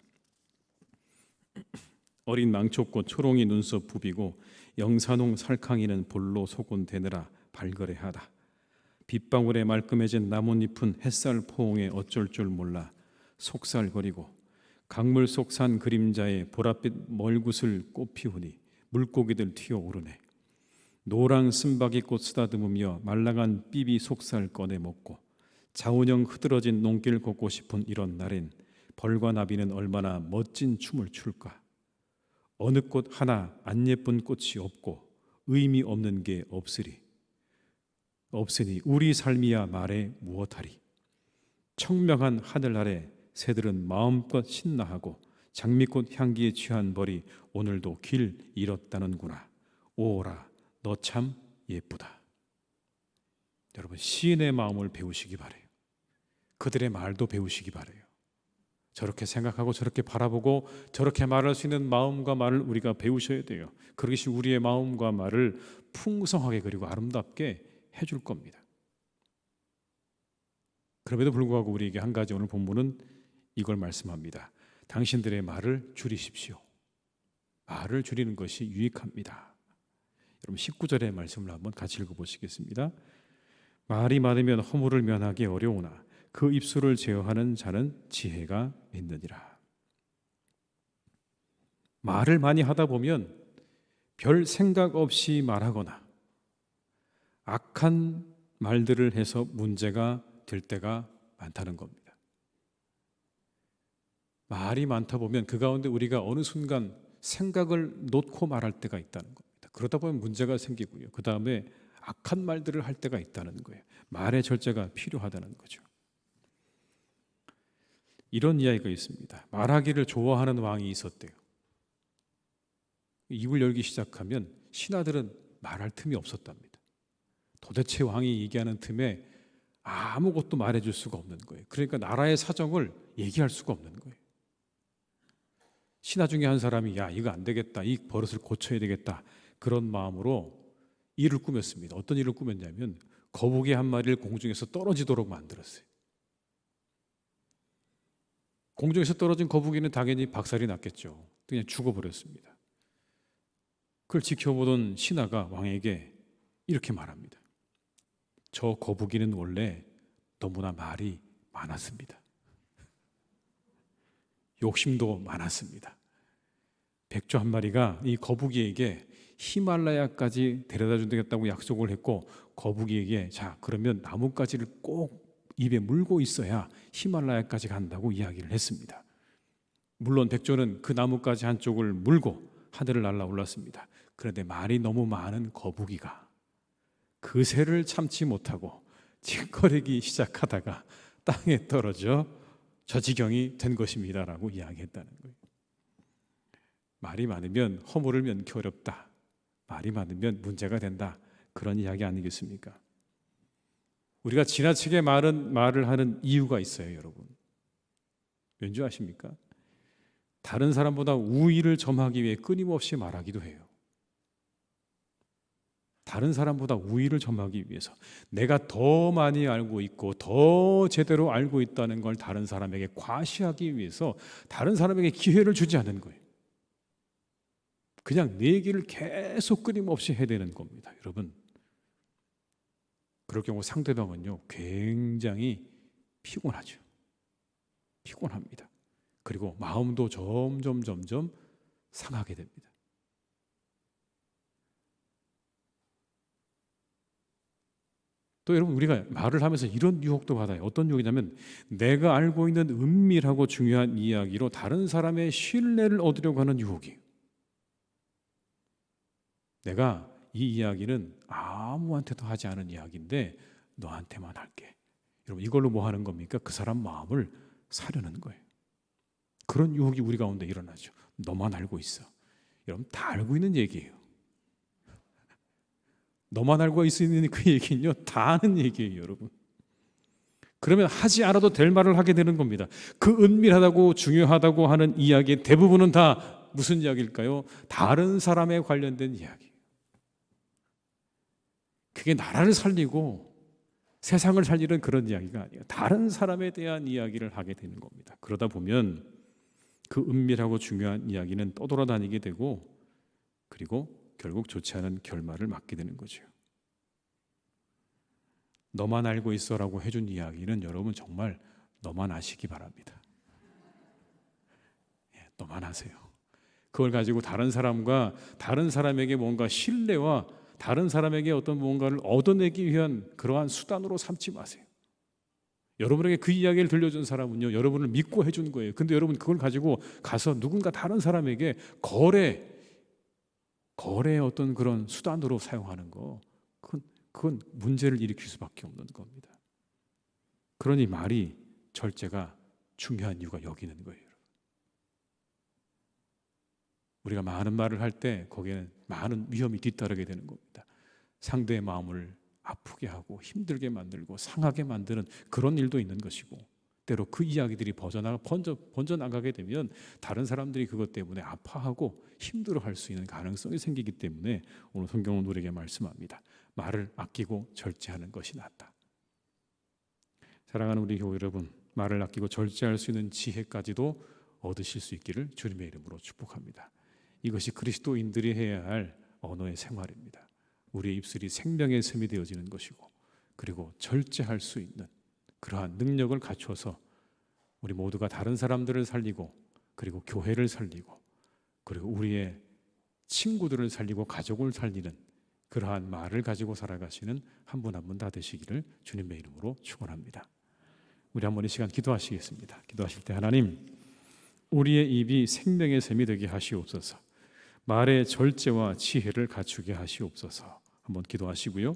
어린 망초꽃 초롱이 눈썹 부비고 영산홍 살캉이는 볼로 속은 되느라 발거래하다. 빗방울에 말끔해진 나뭇잎은 햇살 포옹에 어쩔 줄 몰라 속살거리고 강물 속 산 그림자에 보랏빛 멀굿을 꽃 피우니 물고기들 튀어오르네. 노랑 쓴바귀 꽃 쓰다듬으며 말랑한 삐비 속살 꺼내 먹고 자운형 흐드러진 농길 걷고 싶은 이런 날엔 벌과 나비는 얼마나 멋진 춤을 출까. 어느 꽃 하나 안 예쁜 꽃이 없고 의미 없는 게 없으니 우리 삶이야 말해 무엇하리. 청명한 하늘 아래 새들은 마음껏 신나하고 장미꽃 향기에 취한 벌이 오늘도 길 잃었다는구나. 오라 너 참 예쁘다. 여러분 시인의 마음을 배우시기 바래요. 그들의 말도 배우시기 바래요. 저렇게 생각하고 저렇게 바라보고 저렇게 말할 수 있는 마음과 말을 우리가 배우셔야 돼요. 그것이 우리의 마음과 말을 풍성하게 그리고 아름답게 해줄 겁니다. 그럼에도 불구하고 우리에게 한 가지 오늘 본문은 이걸 말씀합니다. 당신들의 말을 줄이십시오. 말을 줄이는 것이 유익합니다. 여러분 19절의 말씀을 한번 같이 읽어보시겠습니다. 말이 많으면 허물을 면하기 어려우나 그 입술을 제어하는 자는 지혜가 있느니라. 말을 많이 하다 보면 별 생각 없이 말하거나 악한 말들을 해서 문제가 될 때가 많다는 겁니다. 말이 많다 보면 그 가운데 우리가 어느 순간 생각을 놓고 말할 때가 있다는 겁니다. 그러다 보면 문제가 생기고요. 그 다음에 악한 말들을 할 때가 있다는 거예요. 말의 절제가 필요하다는 거죠. 이런 이야기가 있습니다. 말하기를 좋아하는 왕이 있었대요. 입을 열기 시작하면 신하들은 말할 틈이 없었답니다. 도대체 왕이 얘기하는 틈에 아무것도 말해줄 수가 없는 거예요. 그러니까 나라의 사정을 얘기할 수가 없는 거예요. 신하 중에 한 사람이 야 이거 안 되겠다, 이 버릇을 고쳐야 되겠다 그런 마음으로 일을 꾸몄습니다. 어떤 일을 꾸몄냐면 거북이 한 마리를 공중에서 떨어지도록 만들었어요. 공중에서 떨어진 거북이는 당연히 박살이 났겠죠. 그냥 죽어버렸습니다. 그걸 지켜보던 신하가 왕에게 이렇게 말합니다. 저 거북이는 원래 너무나 말이 많았습니다. 욕심도 많았습니다. 백조 한 마리가 이 거북이에게 히말라야까지 데려다 준다고 약속을 했고, 거북이에게 자 그러면 나뭇가지를 꼭 입에 물고 있어야 히말라야까지 간다고 이야기를 했습니다. 물론 백조는 그 나뭇가지 한쪽을 물고 하늘을 날아올랐습니다. 그런데 말이 너무 많은 거북이가 그 새를 참지 못하고 징거리기 시작하다가 땅에 떨어져 저 지경이 된 것입니다라고 이야기했다는 거예요. 말이 많으면 허물을 면키 어렵다. 말이 많으면 문제가 된다. 그런 이야기 아니겠습니까? 우리가 지나치게 말을 하는 이유가 있어요, 여러분. 왠지 아십니까? 다른 사람보다 우위를 점하기 위해 끊임없이 말하기도 해요. 다른 사람보다 우위를 점하기 위해서 내가 더 많이 알고 있고 더 제대로 알고 있다는 걸 다른 사람에게 과시하기 위해서 다른 사람에게 기회를 주지 않는 거예요. 그냥 내 얘기를 계속 끊임없이 해대는 겁니다. 여러분, 그럴 경우 상대방은요 굉장히 피곤하죠. 피곤합니다. 그리고 마음도 점점 상하게 됩니다. 또 여러분, 우리가 말을 하면서 이런 유혹도 받아요. 어떤 유혹이냐면 내가 알고 있는 은밀하고 중요한 이야기로 다른 사람의 신뢰를 얻으려고 하는 유혹이에요. 내가 이 이야기는 아무한테도 하지 않은 이야기인데 너한테만 할게. 여러분, 이걸로 뭐 하는 겁니까? 그 사람 마음을 사려는 거예요. 그런 유혹이 우리 가운데 일어나죠. 너만 알고 있어. 여러분, 다 알고 있는 얘기예요. 너만 알고 있는 그 얘기는요 다 아는 얘기예요, 여러분. 그러면 하지 않아도 될 말을 하게 되는 겁니다. 그 은밀하다고 중요하다고 하는 이야기의 대부분은 다 무슨 이야기일까요? 다른 사람에 관련된 이야기. 그게 나라를 살리고 세상을 살리는 그런 이야기가 아니에요. 다른 사람에 대한 이야기를 하게 되는 겁니다. 그러다 보면 그 은밀하고 중요한 이야기는 떠돌아다니게 되고, 그리고 결국 좋지 않은 결말을 맞게 되는 거죠. 너만 알고 있어라고 해준 이야기는 여러분 정말 너만 아시기 바랍니다. 너만 아세요. 그걸 가지고 다른 사람과 다른 사람에게 뭔가 신뢰와 다른 사람에게 어떤 뭔가를 얻어내기 위한 그러한 수단으로 삼지 마세요. 여러분에게 그 이야기를 들려준 사람은요 여러분을 믿고 해준 거예요. 근데 여러분 그걸 가지고 가서 누군가 다른 사람에게 거래의 어떤 그런 수단으로 사용하는 거, 그건 문제를 일으킬 수밖에 없는 겁니다. 그러니 말이 절제가 중요한 이유가 여기 있는 거예요. 우리가 많은 말을 할 때 거기에는 많은 위험이 뒤따르게 되는 겁니다. 상대의 마음을 아프게 하고 힘들게 만들고 상하게 만드는 그런 일도 있는 것이고, 때로 그 이야기들이 번져나가게 되면 다른 사람들이 그것 때문에 아파하고 힘들어할 수 있는 가능성이 생기기 때문에 오늘 성경은 우리에게 말씀합니다. 말을 아끼고 절제하는 것이 낫다. 사랑하는 우리 교회 여러분, 말을 아끼고 절제할 수 있는 지혜까지도 얻으실 수 있기를 주님의 이름으로 축복합니다. 이것이 그리스도인들이 해야 할 언어의 생활입니다. 우리의 입술이 생명의 샘이 되어지는 것이고, 그리고 절제할 수 있는 그러한 능력을 갖춰서 우리 모두가 다른 사람들을 살리고, 그리고 교회를 살리고, 그리고 우리의 친구들을 살리고 가족을 살리는 그러한 말을 가지고 살아가시는 한 분 한 분 다 되시기를 주님의 이름으로 축원합니다. 우리 한번 이 시간 기도하시겠습니다. 기도하실 때 하나님, 우리의 입이 생명의 샘이 되게 하시옵소서. 말의 절제와 지혜를 갖추게 하시옵소서. 한번 기도하시고요.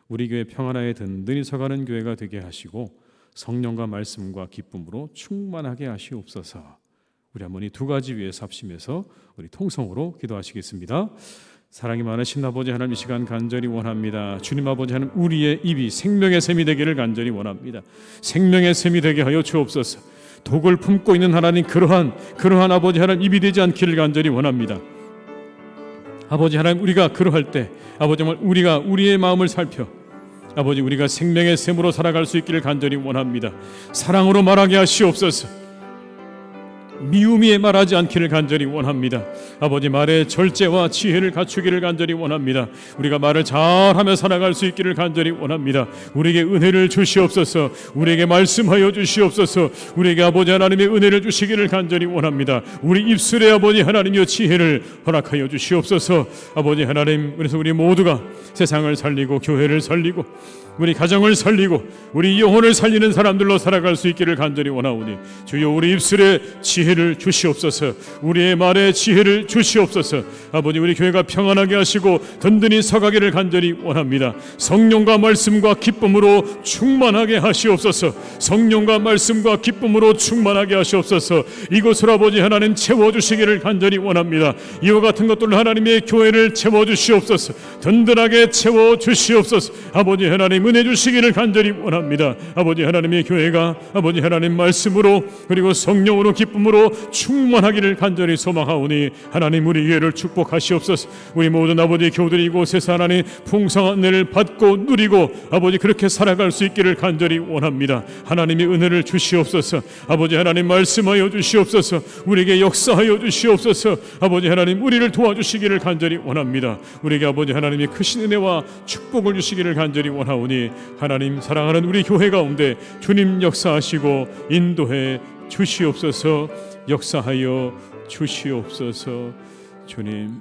우리 교회 평안하에 든든히 서가는 교회가 되게 하시고 성령과 말씀과 기쁨으로 충만하게 하시옵소서. 우리 한번 이 두 가지 위에서 합심해서 우리 통성으로 기도하시겠습니다. 사랑이 많으신 아버지 하나님, 이 시간 간절히 원합니다. 주님 아버지 하나님, 우리의 입이 생명의 샘이 되기를 간절히 원합니다. 생명의 샘이 되게 하여 주옵소서. 독을 품고 있는 하나님, 그러한 아버지 하나님 입이 되지 않기를 간절히 원합니다. 아버지 하나님, 우리가 그러할 때 아버지 정말 우리가 우리의 마음을 살펴 아버지 우리가 생명의 샘으로 살아갈 수 있기를 간절히 원합니다. 사랑으로 말하게 하시옵소서. 미움이 말하지 않기를 간절히 원합니다. 아버지 말의 절제와 지혜를 갖추기를 간절히 원합니다. 우리가 말을 잘하며 살아갈 수 있기를 간절히 원합니다. 우리에게 은혜를 주시옵소서. 우리에게 말씀하여 주시옵소서. 우리에게 아버지 하나님의 은혜를 주시기를 간절히 원합니다. 우리 입술에 아버지 하나님의 지혜를 허락하여 주시옵소서. 아버지 하나님, 그래서 우리 모두가 세상을 살리고 교회를 살리고 우리 가정을 살리고 우리 영혼을 살리는 사람들로 살아갈 수 있기를 간절히 원하오니 주여 우리 입술에 지혜를 주시옵소서. 우리의 말에 지혜를 주시옵소서. 아버지 우리 교회가 평안하게 하시고 든든히 서가기를 간절히 원합니다. 성령과 말씀과 기쁨으로 충만하게 하시옵소서. 성령과 말씀과 기쁨으로 충만하게 하시옵소서. 이곳을 아버지 하나님 채워주시기를 간절히 원합니다. 이와 같은 것들로 하나님의 교회를 채워주시옵소서. 든든하게 채워주시옵소서. 아버지 하나님 은혜 주시기를 간절히 원합니다. 아버지 하나님의 교회가 아버지 하나님 말씀으로 그리고 성령으로 기쁨으로 충만하기를 간절히 소망하오니 하나님 우리 교회를 축복하시옵소서. 우리 모든 아버지 교우들이 이곳에서 하나님 풍성한 은혜를 받고 누리고 아버지 그렇게 살아갈 수 있기를 간절히 원합니다. 하나님의 은혜를 주시옵소서. 아버지 하나님 말씀하여 주시옵소서. 우리에게 역사하여 주시옵소서. 아버지 하나님 우리를 도와주시기를 간절히 원합니다. 우리에게 아버지 하나님의 크신 은혜와 축복을 주시기를 간절히 원하오니 하나님 사랑하는 우리 교회 가운데 주님 역사하시고 인도해 주시옵소서. 역사하여 주시옵소서. 주님,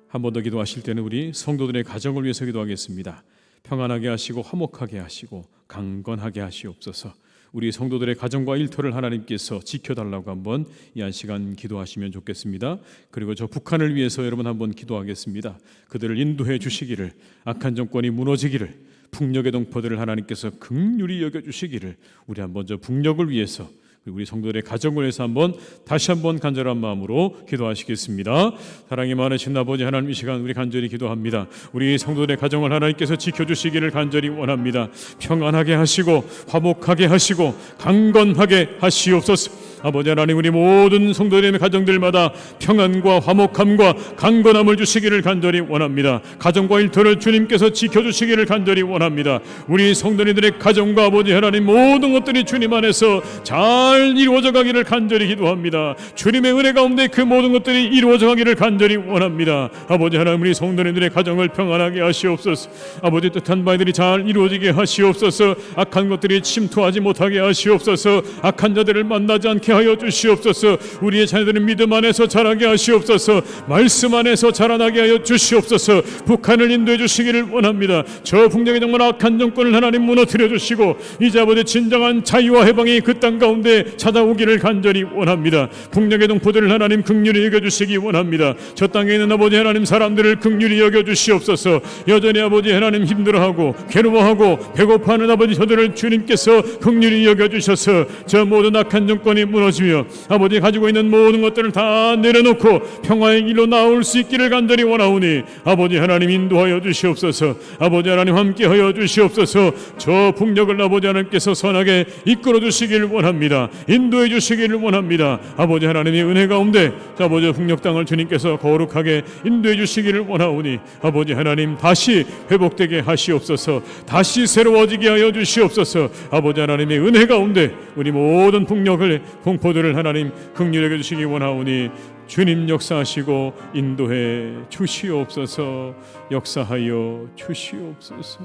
한 번 더 기도하실 때는 우리 성도들의 가정을 위해서 기도하겠습니다. 평안하게 하시고 화목하게 하시고 강건하게 하시옵소서. 우리 성도들의 가정과 일터를 하나님께서 지켜달라고 한번 이 한 시간 기도하시면 좋겠습니다. 그리고 저 북한을 위해서 여러분 한번 기도하겠습니다. 그들을 인도해 주시기를, 악한 정권이 무너지기를, 북녘의 동포들을 하나님께서 긍휼히 여겨주시기를 우리 한번 저 북녘을 위해서 우리 성도들의 가정을 위해서 한번 다시 한번 간절한 마음으로 기도하시겠습니다. 사랑이 많으신 아버지 하나님, 이 시간 우리 간절히 기도합니다. 우리 성도들의 가정을 하나님께서 지켜주시기를 간절히 원합니다. 평안하게 하시고 화목하게 하시고 강건하게 하시옵소서. 아버지 하나님, 우리 모든 성도들의 가정들마다 평안과 화목함과 강건함을 주시기를 간절히 원합니다. 가정과 일터를 주님께서 지켜주시기를 간절히 원합니다. 우리 성도님들의 가정과 아버지 하나님 모든 것들이 주님 안에서 잘 이루어져 가기를 간절히 기도합니다. 주님의 은혜 가운데 그 모든 것들이 이루어져 가기를 간절히 원합니다. 아버지 하나님, 우리 성도님들의 가정을 평안하게 하시옵소서. 아버지 뜻한 바들이 잘 이루어지게 하시옵소서. 악한 것들이 침투하지 못하게 하시옵소서. 악한 자들을 만나지 않게 하여 주시옵소서. 우리의 자녀들은 믿음 안에서 자라게 하시옵소서. 말씀 안에서 자라나게 하여 주시옵소서. 북한을 인도해 주시기를 원합니다. 저 북녘의 정말 악한 정권을 하나님 무너뜨려 주시고 이제 아버지 진정한 자유와 해방이 그 땅 가운데 찾아오기를 간절히 원합니다. 북녘의 동포들을 하나님 긍휼히 여겨주시기 원합니다. 저 땅에 있는 아버지 하나님 사람들을 긍휼히 여겨주시옵소서. 여전히 아버지 하나님 힘들어하고 괴로워하고 배고파하는 아버지 저들을 주님께서 긍휼히 여겨주셔서 저 모든 악한 정권이 무너지며 아버지 가지고 있는 모든 것들을 다 내려놓고 평화의 길로 나올 수 있기를 간절히 원하오니 아버지 하나님 인도하여 주시옵소서. 아버지 하나님 함께하여 주시옵소서. 저 북녘을 아버지 하나님께서 선하게 이끌어 주시기를 원합니다. 인도해 주시기를 원합니다. 아버지 하나님의 은혜 가운데 아버지 북녘 땅을 주님께서 거룩하게 인도해 주시기를 원하오니 아버지 하나님 다시 회복되게 하시옵소서. 다시 새로워지게 하여 주시옵소서. 아버지 하나님의 은혜 가운데 우리 모든 북녘을 동포들을 하나님 긍휼히 여겨 주시기 원하오니 주님 역사하시고 인도해 주시옵소서. 역사하여 주시옵소서.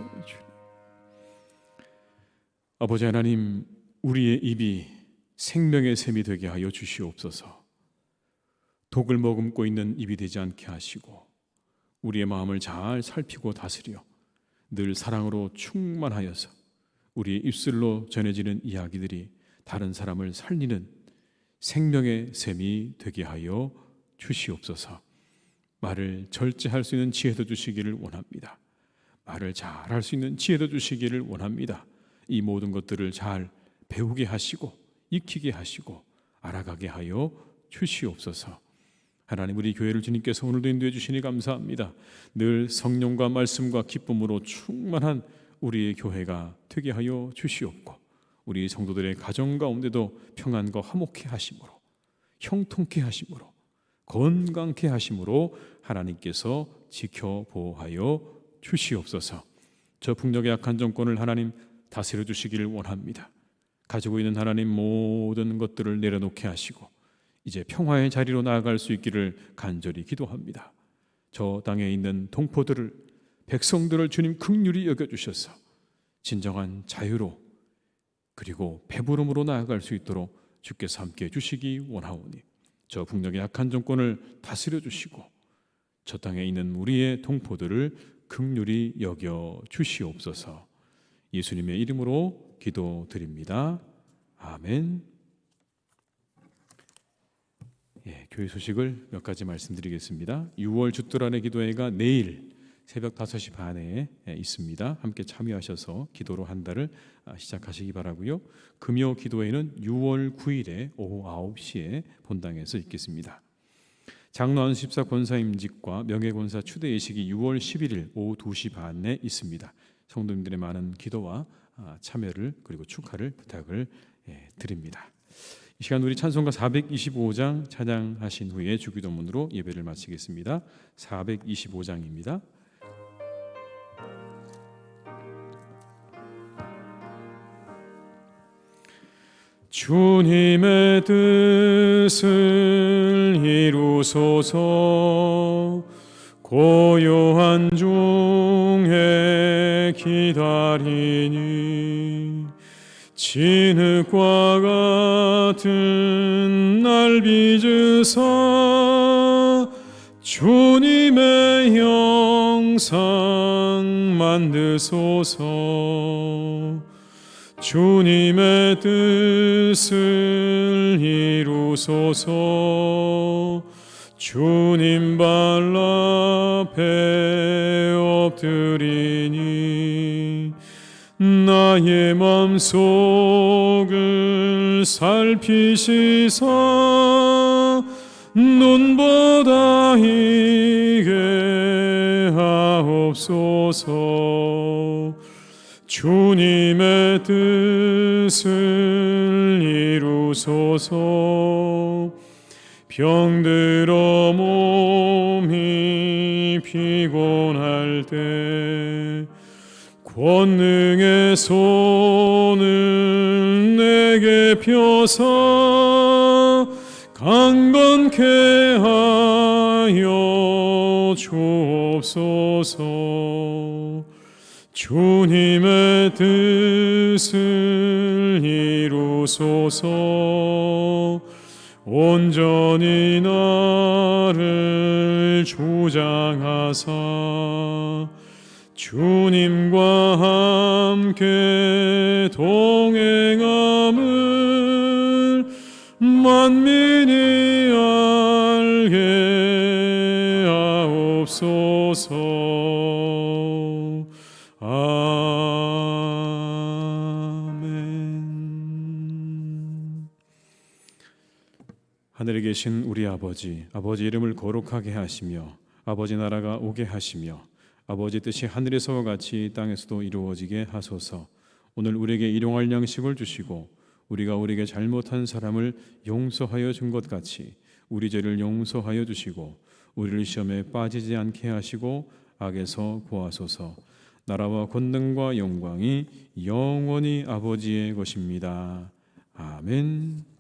아버지 하나님, 우리의 입이 생명의 샘이 되게 하여 주시옵소서. 독을 머금고 있는 입이 되지 않게 하시고 우리의 마음을 잘 살피고 다스려 늘 사랑으로 충만하여서 우리의 입술로 전해지는 이야기들이 다른 사람을 살리는 생명의 샘이 되게 하여 주시옵소서. 말을 절제할 수 있는 지혜도 주시기를 원합니다. 말을 잘할 수 있는 지혜도 주시기를 원합니다. 이 모든 것들을 잘 배우게 하시고 익히게 하시고 알아가게 하여 주시옵소서. 하나님, 우리 교회를 주님께서 오늘도 인도해 주시니 감사합니다. 늘 성령과 말씀과 기쁨으로 충만한 우리의 교회가 되게 하여 주시옵고 우리 성도들의 가정 가운데도 평안과 화목해 하심으로 형통케 하심으로 건강케 하심으로 하나님께서 지켜 보호하여 주시옵소서. 저 북녘의 악한 정권을 하나님 다스려 주시기를 원합니다. 가지고 있는 하나님 모든 것들을 내려놓게 하시고 이제 평화의 자리로 나아갈 수 있기를 간절히 기도합니다. 저 땅에 있는 동포들을, 백성들을 주님 긍휼히 여겨주셔서 진정한 자유로 그리고 배부름으로 나아갈 수 있도록 주께서 함께 해주시기 원하오니 저 북녘의 악한 정권을 다스려 주시고 저 땅에 있는 우리의 동포들을 긍휼히 여겨 주시옵소서. 예수님의 이름으로 기도드립니다. 아멘. 교회 소식을 몇 가지 말씀드리겠습니다. 6월 주뚜란의 기도회가 내일 새벽 5시 반에 있습니다. 함께 참여하셔서 기도로 한 달을 시작하시기 바라고요. 금요 기도회는 6월 9일에 오후 9시에 본당에서 있겠습니다. 장로 안수집사 권사임직과 명예권사 추대 예식이 6월 11일 오후 2시 반에 있습니다. 성도님들의 많은 기도와 참여를 그리고 축하를 부탁을 드립니다. 이 시간 우리 찬송가 425장 찬양하신 후에 주기도문으로 예배를 마치겠습니다. 425장입니다. 주님의 뜻을 이루소서. 고요한 중에 기다리니 진흙과 같은 날 빚으사 주님의 형상 만드소서. 주님의 뜻을 이루소서. 주님 발 앞에 엎드리니 나의 맘속을 살피시사 눈보다 희게 하옵소서. 주님의 뜻을 이루소서. 병들어 몸이 피곤할 때 권능의 손을 내게 펴서 강건케 하여 주옵소서. 주님의 뜻을 이루소서. 온전히 나를 주장하사 주님과 함께 동행함을 만민이 알게 하옵소서. 아멘. 하늘에 계신 우리 아버지 이름을 거룩하게 하시며 아버지 나라가 오게 하시며 아버지 뜻이 하늘에서와 같이 땅에서도 이루어지게 하소서. 오늘 우리에게 일용할 양식을 주시고 우리가 우리에게 잘못한 사람을 용서하여 준 것 같이 우리 죄를 용서하여 주시고 우리를 시험에 빠지지 않게 하시고 악에서 구하소서. 나라와 권능과 영광이 영원히 아버지의 것입니다. 아멘.